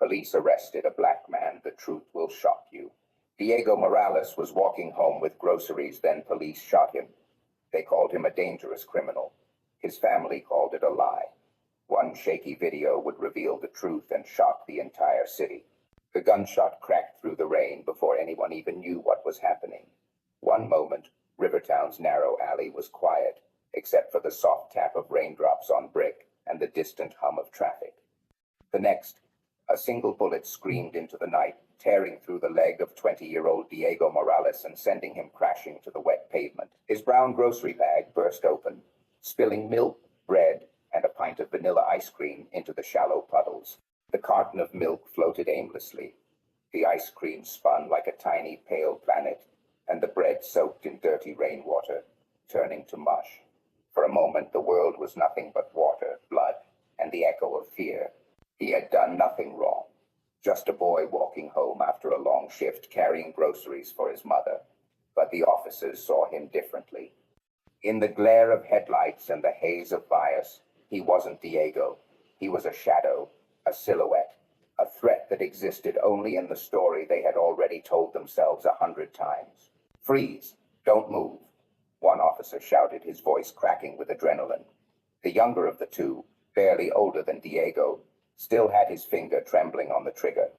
Police arrested a black man. The truth will shock you. Diego Morales was walking home with groceries, then police shot him. They called him a dangerous criminal. His family called it a lie. One shaky video would reveal the truth and shock the entire city. The gunshot cracked through the rain before anyone even knew what was happening. One moment, Rivertown's narrow alley was quiet, except for the soft tap of raindrops on brick and the distant hum of traffic. The next, a single bullet screamed into the night, tearing through the leg of 20-year-old Diego Morales and sending him crashing to the wet pavement. His brown grocery bag burst open, spilling milk, bread, and a pint of vanilla ice cream into the shallow puddles. The carton of milk floated aimlessly. The ice cream spun like a tiny pale planet, and the bread soaked in dirty rainwater, turning to mush. For a moment, the world was nothing but water, blood, and the echo of fear. He had done nothing wrong. Just a boy walking home after a long shift carrying groceries for his mother. But the officers saw him differently. In the glare of headlights and the haze of bias, he wasn't Diego. He was a shadow, a silhouette, a threat that existed only in the story they had already told themselves 100 times. "Freeze! Don't move!" One officer shouted, his voice cracking with adrenaline. The younger of the two, barely older than Diego, still had his finger trembling on the trigger.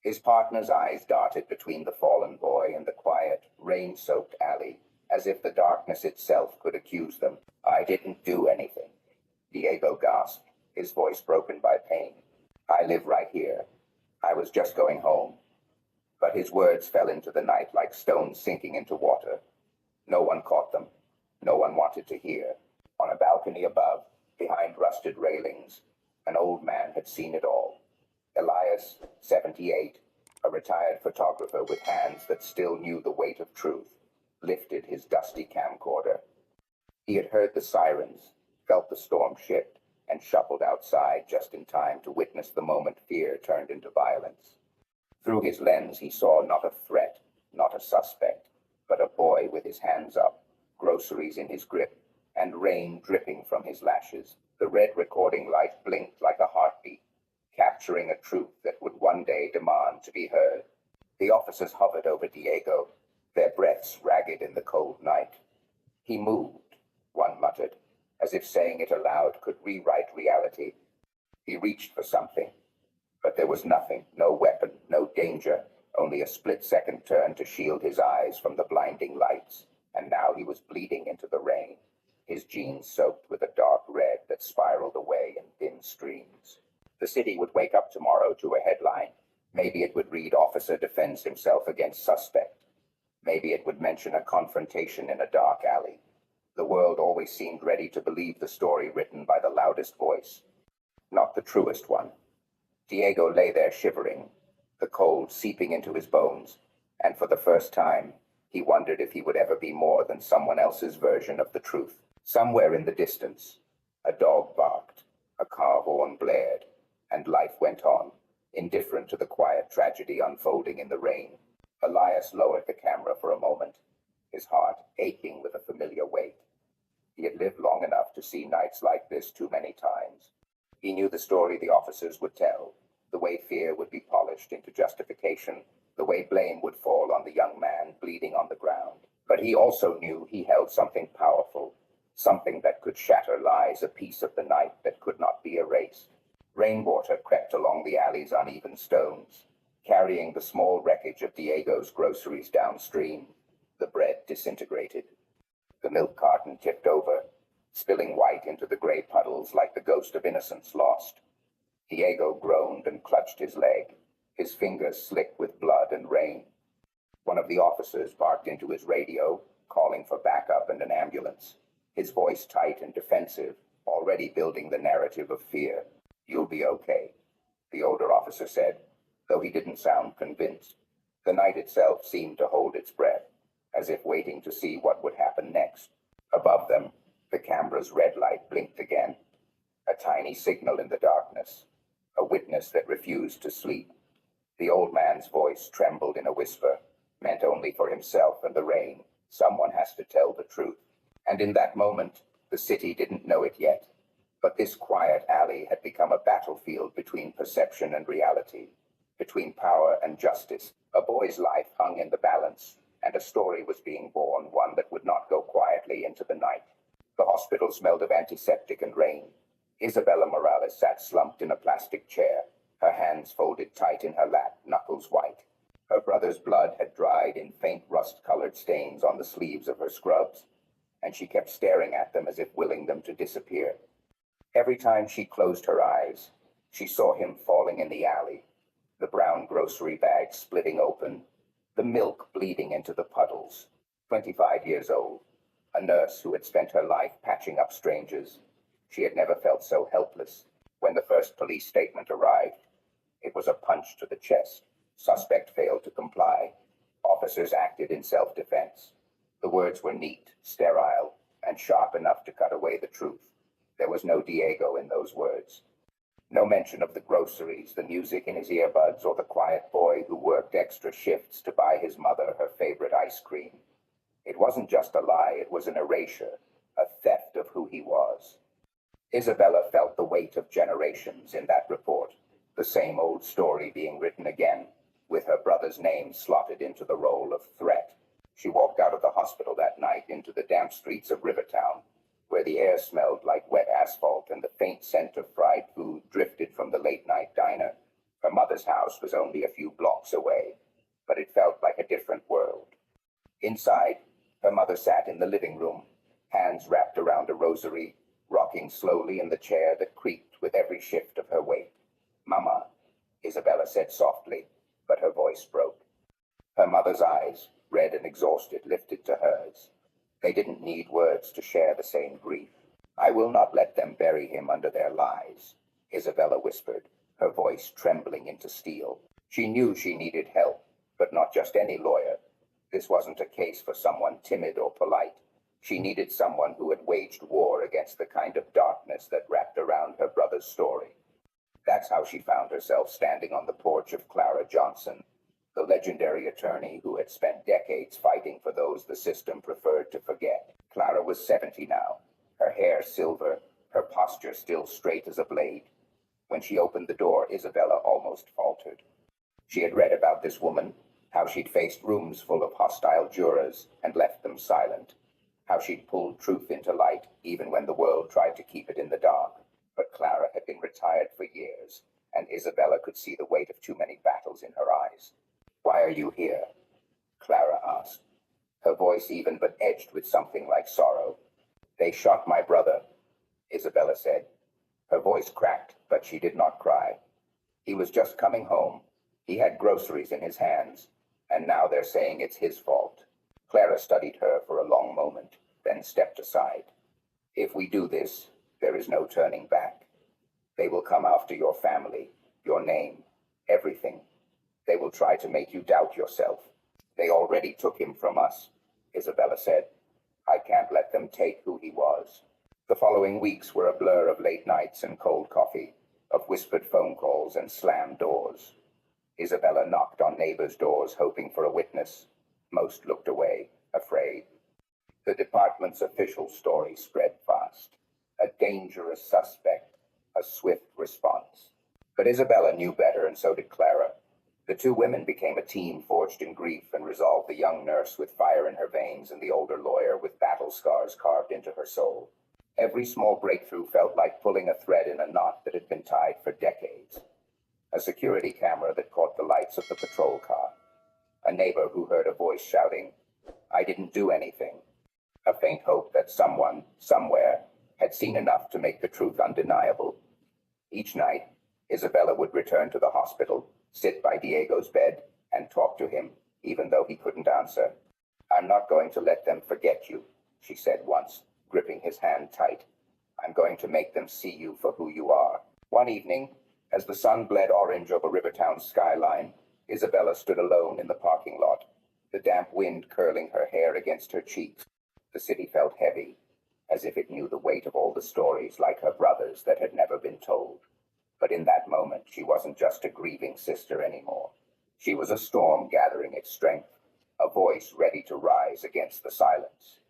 His partner's eyes darted between the fallen boy and the quiet, rain-soaked alley, as if the darkness itself could accuse them. "I didn't do anything," Diego gasped, his voice broken by pain. "I live right here. I was just going home." But his words fell into the night like stones sinking into water. No one caught them. No one wanted to hear. On a balcony above, behind rusted railings, an old man had seen it all. Elias, 78, a retired photographer with hands that still knew the weight of truth, lifted his dusty camcorder. He had heard the sirens, felt the storm shift, and shuffled outside just in time to witness the moment fear turned into violence. Through his lens, he saw not a threat, not a suspect, but a boy with his hands up, groceries in his grip, and rain dripping from his lashes. The red recording light blinked like a heartbeat, capturing a truth that would one day demand to be heard. The officers hovered over Diego, their breaths ragged in the cold night. "He moved," one muttered, as if saying it aloud could rewrite reality. He reached for something, but there was nothing, no weapon, no danger, only a split-second turn to shield his eyes from the blinding lights, and now he was bleeding into the rain, his jeans soaked with a dark red that spiraled away in thin streams. The city would wake up tomorrow to a headline. Maybe it would read, "Officer defends himself against suspect." Maybe it would mention a confrontation in a dark alley. The world always seemed ready to believe the story written by the loudest voice, not the truest one. Diego lay there shivering, the cold seeping into his bones, and for the first time, he wondered if he would ever be more than someone else's version of the truth. Somewhere in the distance, a dog barked, a car horn blared, and life went on, indifferent to the quiet tragedy unfolding in the rain. Elias lowered the camera for a moment, his heart aching with a familiar weight. He had lived long enough to see nights like this too many times. He knew the story the officers would tell, the way fear would be polished into justification, the way blame would fall on the young man bleeding on the ground. But he also knew he held something powerful, something that could shatter lies, a piece of the night that could not be erased. Rainwater crept along the alley's uneven stones, carrying the small wreckage of Diego's groceries downstream. The bread disintegrated. The milk carton tipped over, spilling white into the gray puddles like the ghost of innocence lost. Diego groaned and clutched his leg, his fingers slick with blood and rain. One of the officers barked into his radio, calling for backup and an ambulance, his voice tight and defensive, already building the narrative of fear. "You'll be okay," the older officer said, though he didn't sound convinced. The night itself seemed to hold its breath, as if waiting to see what would happen next. Above them, the camera's red light blinked again, a tiny signal in the darkness, a witness that refused to sleep. The old man's voice trembled in a whisper, meant only for himself and the rain. "Someone has to tell the truth." And in that moment, the city didn't know it yet, but this quiet alley had become a battlefield between perception and reality. between power and justice. A boy's life hung in the balance, and a story was being born, one that would not go quietly into the night. The hospital smelled of antiseptic and rain. Isabella Morales sat slumped in a plastic chair, her hands folded tight in her lap, knuckles white. Her brother's blood had dried in faint rust-colored stains on the sleeves of her scrubs, and she kept staring at them as if willing them to disappear. Every time she closed her eyes, she saw him falling in the alley, the brown grocery bag splitting open, the milk bleeding into the puddles. 25 years old, a nurse who had spent her life patching up strangers, she had never felt so helpless. When the first police statement arrived, it was a punch to the chest. Suspect failed to comply. Officers acted in self-defense. The words were neat, sterile, and sharp enough to cut away the truth. There was no Diego in those words. No mention of the groceries, the music in his earbuds, or the quiet boy who worked extra shifts to buy his mother her favorite ice cream. It wasn't just a lie, it was an erasure, a theft of who he was. Isabella felt the weight of generations in that report, the same old story being written again, with her brother's name slotted into the role of threat. She walked out of the hospital that night into the damp streets of Rivertown, where the air smelled like wet asphalt and the faint scent of fried food drifted from the late-night diner. Her mother's house was only a few blocks away, but it felt like a different world. Inside, her mother sat in the living room, hands wrapped around a rosary, rocking slowly in the chair that creaked with every shift of her weight. "Mama," Isabella said softly, but her voice broke. Her mother's eyes, red and exhausted, lifted to hers. They didn't need words to share the same grief. "I will not let them bury him under their lies," Isabella whispered, her voice trembling into steel. She knew she needed help, but not just any lawyer. This wasn't a case for someone timid or polite. She needed someone who had waged war against the kind of darkness that wrapped around her brother's story. That's how she found herself standing on the porch of Clara Johnson, the legendary attorney who had spent decades fighting for those the system preferred to forget. Clara was 70 now, her hair silver, her posture still straight as a blade. When she opened the door, Isabella almost faltered. She had read about this woman, how she'd faced rooms full of hostile jurors and left them silent, how she'd pulled truth into light even when the world tried to keep it in the dark. But Clara had been retired for years, and Isabella could see the weight of too many battles in her eyes. "Why are you here?" Clara asked, her voice even but edged with something like sorrow. "They shot my brother," Isabella said. Her voice cracked, but she did not cry. "He was just coming home. He had groceries in his hands, and now they're saying it's his fault." Clara studied her for a long moment, then stepped aside. "If we do this, there is no turning back. They will come after your family, your name, everything. They will try to make you doubt yourself. They already took him from us," Isabella said. "I can't let them take who he was." The following weeks were a blur of late nights and cold coffee, of whispered phone calls and slammed doors. Isabella knocked on neighbors' doors hoping for a witness. Most looked away, afraid. The department's official story spread fast. A dangerous suspect, a swift response. But Isabella knew better, and so did Clara. The two women became a team forged in grief and resolved, the young nurse with fire in her veins and the older lawyer with battle scars carved into her soul. Every small breakthrough felt like pulling a thread in a knot that had been tied for decades. A security camera that caught the lights of the patrol car. A neighbor who heard a voice shouting, "I didn't do anything." A faint hope that someone, somewhere, had seen enough to make the truth undeniable. Each night, Isabella would return to the hospital, sit by Diego's bed, and talk to him, even though he couldn't answer. "I'm not going to let them forget you," she said once, gripping his hand tight. "I'm going to make them see you for who you are." One evening, as the sun bled orange over Rivertown's skyline, Isabella stood alone in the parking lot, the damp wind curling her hair against her cheeks. The city felt heavy, as if it knew the weight of all the stories like her brother's that had never been told. But in that moment, she wasn't just a grieving sister anymore. She was a storm gathering its strength, a voice ready to rise against the silence.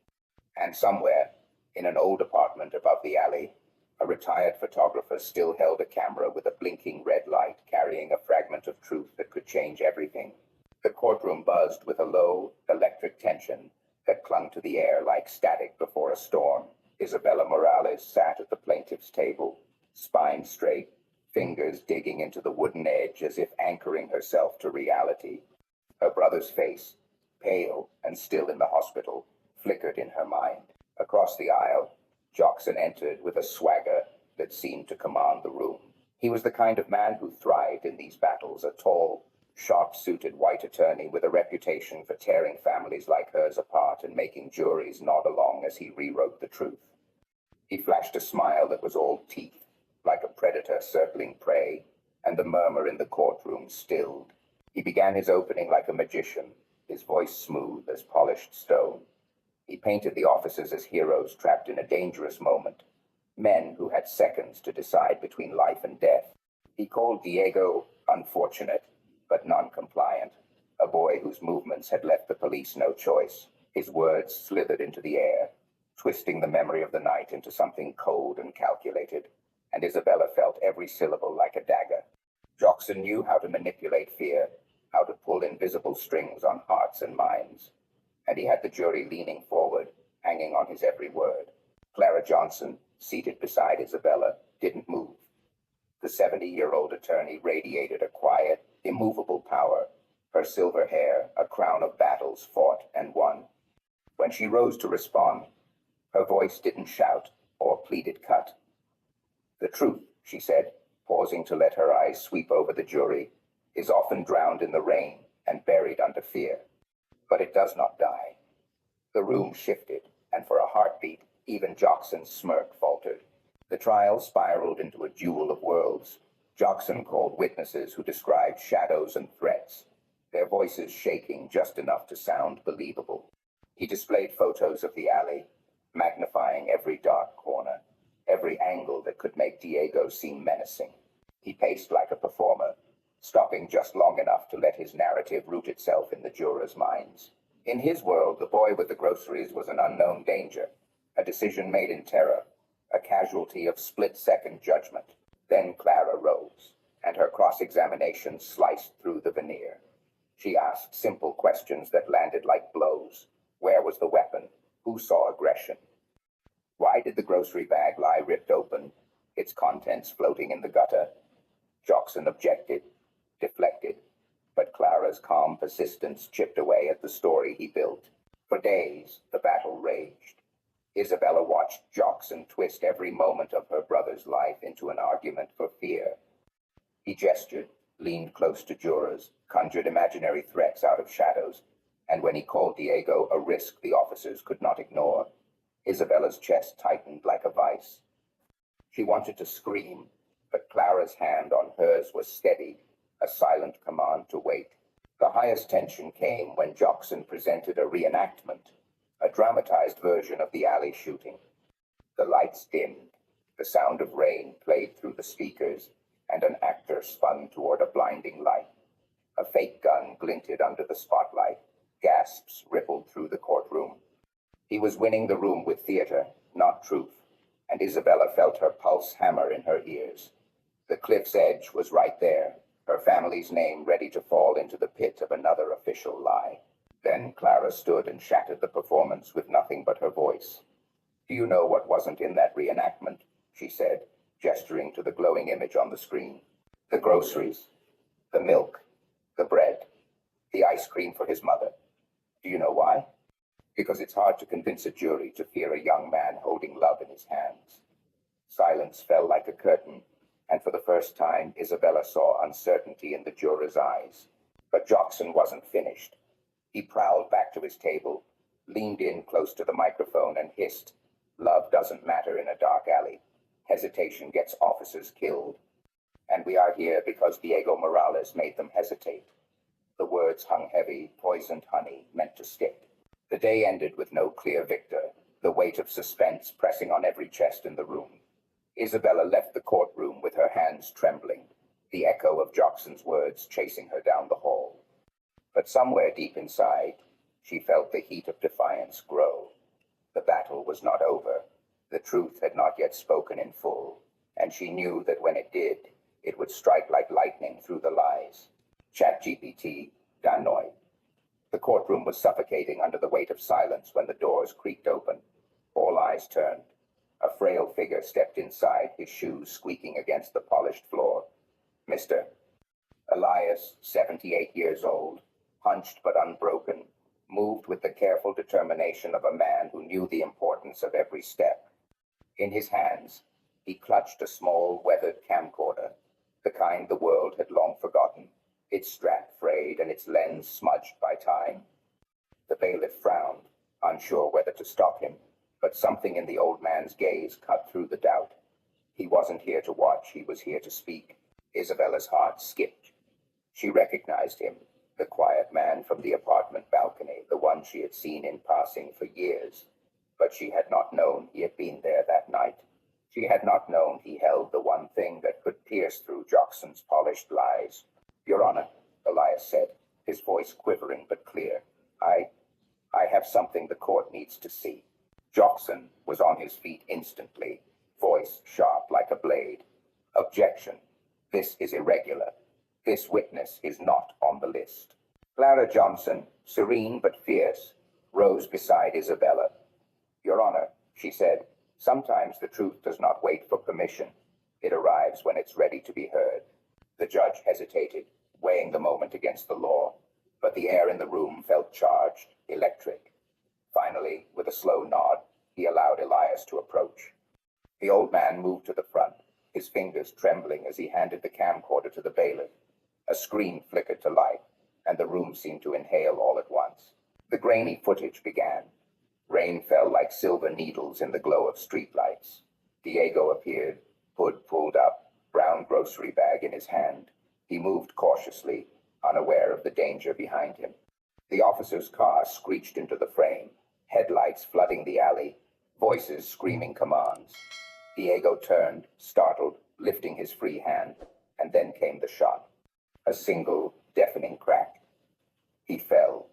And somewhere, in an old apartment above the alley, a retired photographer still held a camera with a blinking red light carrying a fragment of truth that could change everything. The courtroom buzzed with a low, electric tension that clung to the air like static before a storm. Isabella Morales sat at the plaintiff's table, spine straight, fingers digging into the wooden edge as if anchoring herself to reality. Her brother's face, pale and still in the hospital, flickered in her mind. Across the aisle, Jackson entered with a swagger that seemed to command the room. He was the kind of man who thrived in these battles, a tall, sharp-suited white attorney with a reputation for tearing families like hers apart and making juries nod along as he rewrote the truth. He flashed a smile that was all teeth, like a predator circling prey, and the murmur in the courtroom stilled. He began his opening like a magician, his voice smooth as polished stone. He painted the officers as heroes trapped in a dangerous moment, men who had seconds to decide between life and death. He called Diego unfortunate, but non-compliant, a boy whose movements had left the police no choice. His words slithered into the air, twisting the memory of the night into something cold and calculated, and Isabella felt every syllable like a dagger. Jackson knew how to manipulate fear, how to pull invisible strings on hearts and minds, and he had the jury leaning forward, hanging on his every word. Clara Johnson, seated beside Isabella, didn't move. The 70-year-old attorney radiated a quiet, immovable power, her silver hair a crown of battles fought and won. When she rose to respond, her voice didn't shout or pleaded cut. "The truth," she said, pausing to let her eyes sweep over the jury, "is often drowned in the rain and buried under fear. But it does not die." The room shifted, and for a heartbeat, even Jackson's smirk faltered. The trial spiraled into a duel of worlds. Jackson called witnesses who described shadows and threats, their voices shaking just enough to sound believable. He displayed photos of the alley, magnifying every dark corner, every angle that could make Diego seem menacing. He paced like a performer, stopping just long enough to let his narrative root itself in the jurors' minds. In his world, the boy with the groceries was an unknown danger, a decision made in terror, a casualty of split-second judgment. Then Clara rose, and her cross-examination sliced through the veneer. She asked simple questions that landed like blows. Where was the weapon? Who saw aggression? Why did the grocery bag lie ripped open, its contents floating in the gutter? Jackson objected, deflected, but Clara's calm persistence chipped away at the story he built. For days, the battle raged. Isabella watched Jackson twist every moment of her brother's life into an argument for fear. He gestured, leaned close to jurors, conjured imaginary threats out of shadows, and when he called Diego a risk the officers could not ignore, Isabella's chest tightened like a vice. She wanted to scream, but Clara's hand on hers was steady, a silent command to wait. The highest tension came when Jackson presented a reenactment, a dramatized version of the alley shooting. The lights dimmed, the sound of rain played through the speakers, and an actor spun toward a blinding light. A fake gun glinted under the spotlight. Gasps rippled through the courtroom. He was winning the room with theater, not truth, and Isabella felt her pulse hammer in her ears. The cliff's edge was right there, her family's name ready to fall into the pit of another official lie. Then Clara stood and shattered the performance with nothing but her voice. "Do you know what wasn't in that reenactment?" she said, gesturing to the glowing image on the screen. "The groceries, the milk, the bread, the ice cream for his mother. Do you know why? Because it's hard to convince a jury to fear a young man holding love in his hands." Silence fell like a curtain, and for the first time Isabella saw uncertainty in the jurors' eyes. But Jackson wasn't finished. He prowled back to his table, leaned in close to the microphone, and hissed, "Love doesn't matter in a dark alley. Hesitation gets officers killed. And we are here because Diego Morales made them hesitate." The words hung heavy, poisoned honey, meant to stick. The day ended with no clear victor, the weight of suspense pressing on every chest in the room. Isabella left the courtroom with her hands trembling, the echo of Jackson's words chasing her down the hall. But somewhere deep inside, she felt the heat of defiance grow. The battle was not over. The truth had not yet spoken in full, and she knew that when it did, it would strike like lightning through the lies. ChatGPT, Danoi. The courtroom was suffocating under the weight of silence when the doors creaked open. All eyes turned. A frail figure stepped inside, his shoes squeaking against the polished floor. Mr. Elias, 78 years old, hunched but unbroken, moved with the careful determination of a man who knew the importance of every step. In his hands, he clutched a small, weathered camcorder, the kind the world had long forgotten, its strap frayed and its lens smudged by time. The bailiff frowned, unsure whether to stop him, but something in the old man's gaze cut through the doubt. He wasn't here to watch, he was here to speak. Isabella's heart skipped. She recognized him, the quiet man from the apartment balcony, the one she had seen in passing for years. But she had not known he had been there that night. She had not known he held the one thing that could pierce through Jockson's polished lies. "Your Honor," Elias said, his voice quivering but clear, I have something the court needs to see." Jockson was on his feet instantly, voice sharp like a blade. "Objection. This is irregular. This witness is not on the list." Clara Johnson, serene but fierce, rose beside Isabella. "Your Honor," she said, "sometimes the truth does not wait for permission. It arrives when it's ready to be heard." The judge hesitated, weighing the moment against the law, but the air in the room felt charged, electric. Finally, with a slow nod, he allowed Elias to approach. The old man moved to the front, his fingers trembling as he handed the camcorder to the bailiff. A screen flickered to life, and the room seemed to inhale all at once. The grainy footage began. Rain fell like silver needles in the glow of streetlights. Diego appeared, hood pulled up, brown grocery bag in his hand. He moved cautiously, unaware of the danger behind him. The officer's car screeched into the frame, headlights flooding the alley, voices screaming commands. Diego turned, startled, lifting his free hand, and then came the shot. A single, deafening crack. He fell,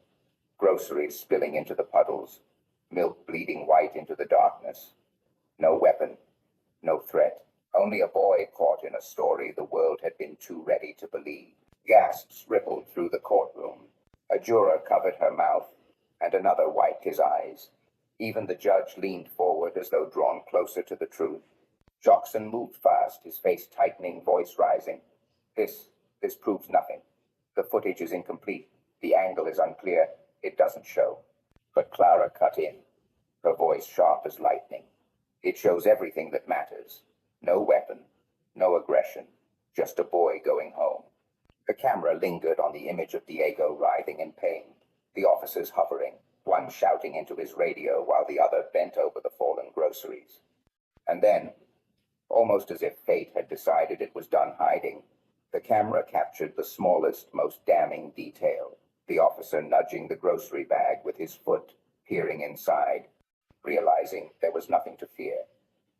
groceries spilling into the puddles, milk bleeding white into the darkness. No weapon, no threat, only a boy caught in a story the world had been too ready to believe. Gasps rippled through the courtroom. A juror covered her mouth, and another wiped his eyes. Even the judge leaned forward as though drawn closer to the truth. Jockson moved fast, his face tightening, voice rising. This proves nothing. The footage is incomplete. The angle is unclear. It doesn't show." But Clara cut in, her voice sharp as lightning. "It shows everything that matters. No weapon, no aggression, just a boy going home." The camera lingered on the image of Diego writhing in pain, the officers hovering, one shouting into his radio while the other bent over the fallen groceries. And then, almost as if fate had decided it was done hiding, the camera captured the smallest, most damning detail, the officer nudging the grocery bag with his foot, peering inside, realizing there was nothing to fear.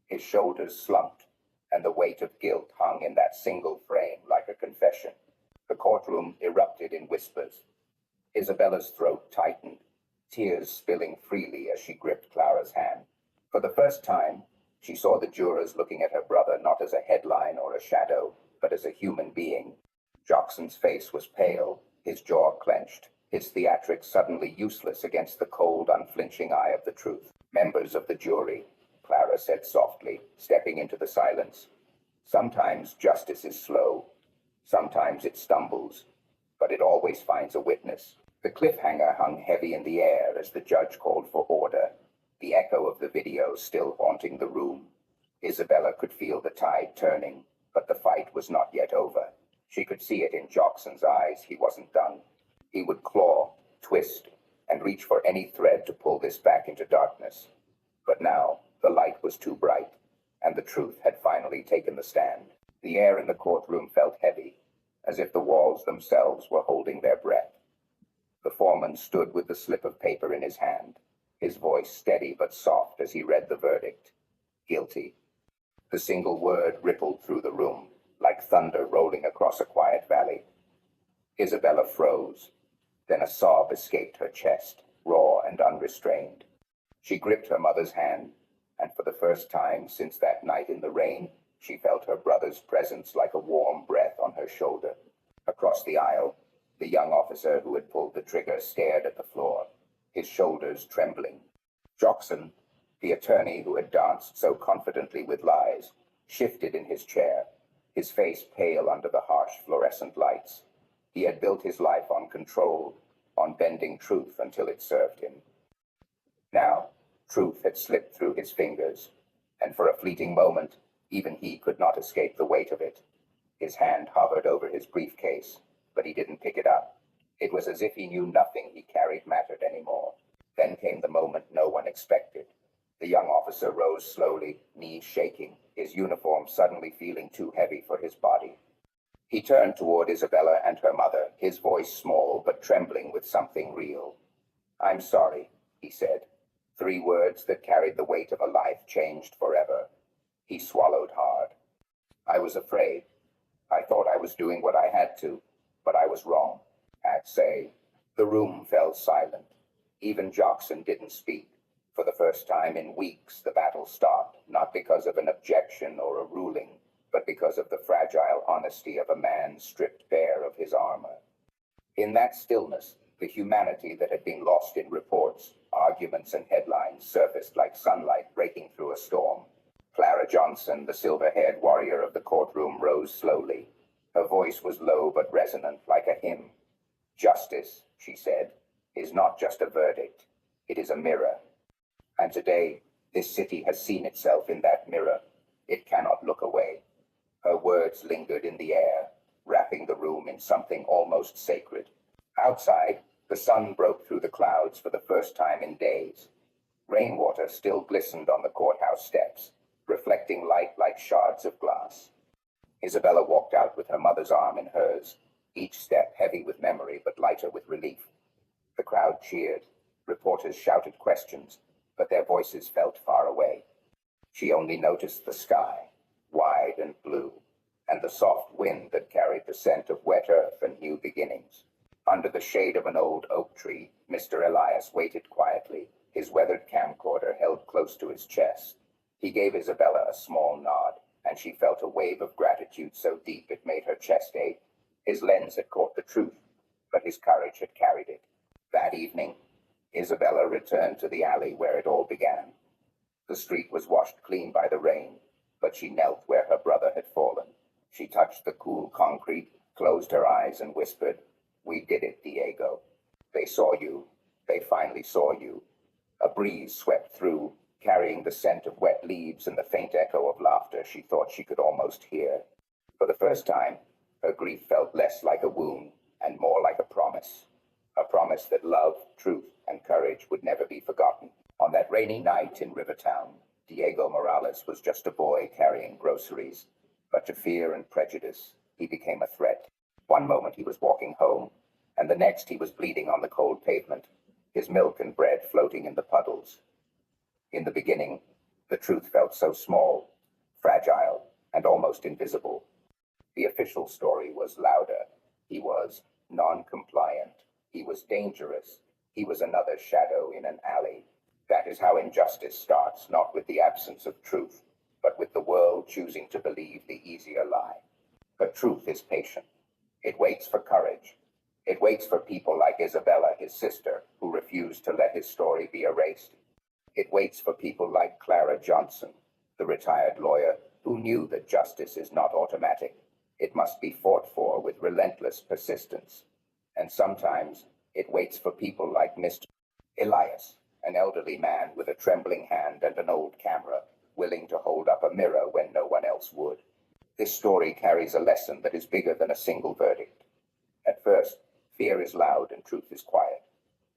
His shoulders slumped, and the weight of guilt hung in that single frame like a confession. The courtroom erupted in whispers. Isabella's throat tightened, tears spilling freely as she gripped Clara's hand. For the first time, she saw the jurors looking at her brother not as a headline or a shadow, but as a human being. Jockson's face was pale, his jaw clenched, his theatrics suddenly useless against the cold, unflinching eye of the truth. "Members of the jury," Clara said softly, stepping into the silence. "Sometimes justice is slow. Sometimes it stumbles, but it always finds a witness." The cliffhanger hung heavy in the air as the judge called for order, the echo of the video still haunting the room. Isabella could feel the tide turning, but the fight was not yet over. She could see it in Jockson's eyes. He wasn't done. He would claw, twist, and reach for any thread to pull this back into darkness. But now, the light was too bright, and the truth had finally taken the stand. The air in the courtroom felt heavy, as if the walls themselves were holding their breath. The foreman stood with the slip of paper in his hand, his voice steady but soft as he read the verdict. Guilty. The single word rippled through the room, like thunder rolling across a quiet valley. Isabella froze. Then a sob escaped her chest, raw and unrestrained. She gripped her mother's hand, and for the first time since that night in the rain, she felt her brother's presence like a warm breath on her shoulder. Across the aisle, The young officer who had pulled the trigger stared at the floor, his shoulders trembling. Jackson, the attorney who had danced so confidently with lies, shifted in his chair, his face pale under the harsh fluorescent lights. He had built his life on control, on bending truth until it served him. Now, truth had slipped through his fingers, and for a fleeting moment, even he could not escape the weight of it. His hand hovered over his briefcase, but he didn't pick it up. It was as if he knew nothing he carried mattered anymore. Then came the moment no one expected. The young officer rose slowly, knees shaking, his uniform suddenly feeling too heavy for his body. He turned toward Isabella and her mother, his voice small but trembling with something real. "I'm sorry," he said. 3 words that carried the weight of a life changed forever. He swallowed hard. "I was afraid. I thought I was doing what I had to, but I was wrong." I'd say. The room fell silent. Even Jackson didn't speak. For the first time in weeks, the battle stopped, not because of an objection or a ruling, but because of the fragile honesty of a man stripped bare of his armor. In that stillness, the humanity that had been lost in reports, arguments, and headlines surfaced like sunlight breaking through a storm. Clara Johnson, the silver-haired warrior of the courtroom, rose slowly. Her voice was low but resonant, like a hymn. "Justice," she said, "is not just a verdict. It is a mirror. And today, this city has seen itself in that mirror. It cannot look away." Her words lingered in the air, wrapping the room in something almost sacred. Outside, the sun broke through the clouds for the first time in days. Rainwater still glistened on the courthouse steps, reflecting light like shards of glass. Isabella walked out with her mother's arm in hers, each step heavy with memory but lighter with relief. The crowd cheered. Reporters shouted questions, but their voices felt far away. She only noticed the sky, wide and blue, and the soft wind that carried the scent of wet earth and new beginnings. Under the shade of an old oak tree, Mr. Elias waited quietly, his weathered camcorder held close to his chest. He gave Isabella a small nod, and she felt a wave of gratitude so deep it made her chest ache. His lens had caught the truth, but his courage had carried it. That evening, Isabella returned to the alley where it all began. The street was washed clean by the rain, but she knelt where her brother had fallen. She touched the cool concrete, closed her eyes, and whispered, "We did it, Diego. They saw you. They finally saw you." A breeze swept through, carrying the scent of wet leaves and the faint echo of laughter she thought she could almost hear. For the first time, her grief felt less like a wound and more like a promise. A promise that love, truth, and courage would never be forgotten. On that rainy night in Rivertown, Diego Morales was just a boy carrying groceries, but to fear and prejudice, he became a threat. One moment he was walking home, and the next he was bleeding on the cold pavement, his milk and bread floating in the puddles. In the beginning, the truth felt so small, fragile, and almost invisible. The official story was louder. He was non-compliant. He was dangerous. He was another shadow in an alley. That is how injustice starts, not with the absence of truth, but with the world choosing to believe the easier lie. But truth is patient. It waits for courage. It waits for people like Isabella, his sister, who refused to let his story be erased. It waits for people like Clara Johnson, the retired lawyer, who knew that justice is not automatic. It must be fought for with relentless persistence. And sometimes it waits for people like Mr. Elias, an elderly man with a trembling hand and an old camera, willing to hold up a mirror when no one else would. This story carries a lesson that is bigger than a single verdict. At first, fear is loud and truth is quiet.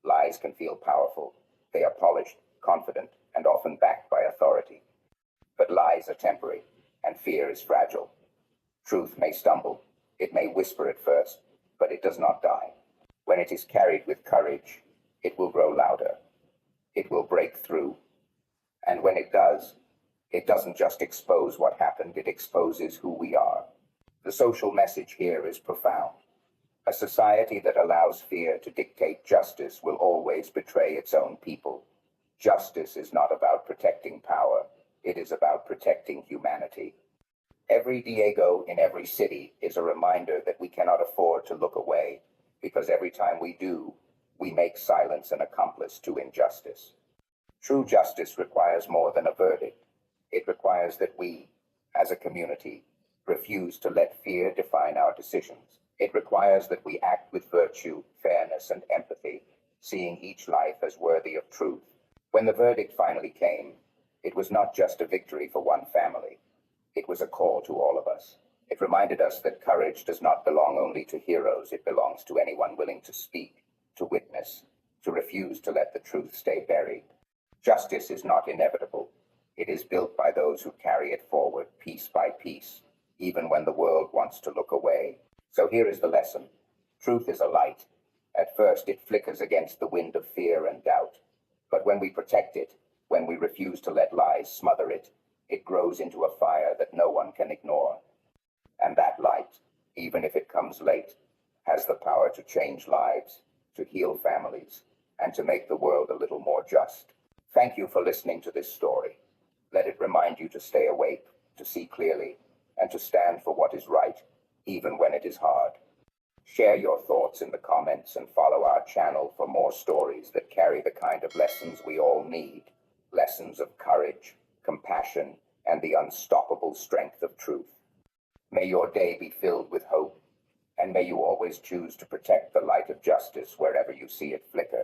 Lies can feel powerful. They are polished, confident, and often backed by authority. But lies are temporary, and fear is fragile. Truth may stumble. It may whisper at first, but it does not die. When it is carried with courage, it will grow louder. It will break through. And when it does, it doesn't just expose what happened, it exposes who we are. The social message here is profound. A society that allows fear to dictate justice will always betray its own people. Justice is not about protecting power. It is about protecting humanity. Every Diego in every city is a reminder that we cannot afford to look away. because every time we do, we make silence an accomplice to injustice. True justice requires more than a verdict. It requires that we, as a community, refuse to let fear define our decisions. It requires that we act with virtue, fairness, and empathy, seeing each life as worthy of truth. When the verdict finally came, it was not just a victory for one family. It was a call to all of us. It reminded us that courage does not belong only to heroes. It belongs to anyone willing to speak, to witness, to refuse to let the truth stay buried. Justice is not inevitable. It is built by those who carry it forward piece by piece, even when the world wants to look away. So here is the lesson. Truth is a light. At first it flickers against the wind of fear and doubt. But when we protect it, when we refuse to let lies smother it, it grows into a fire that no one can ignore. And that light, even if it comes late, has the power to change lives, to heal families, and to make the world a little more just. Thank you for listening to this story. Let it remind you to stay awake, to see clearly, and to stand for what is right, even when it is hard. Share your thoughts in the comments and follow our channel for more stories that carry the kind of lessons we all need. Lessons of courage, compassion, and the unstoppable strength of truth. May your day be filled with hope, and may you always choose to protect the light of justice wherever you see it flicker.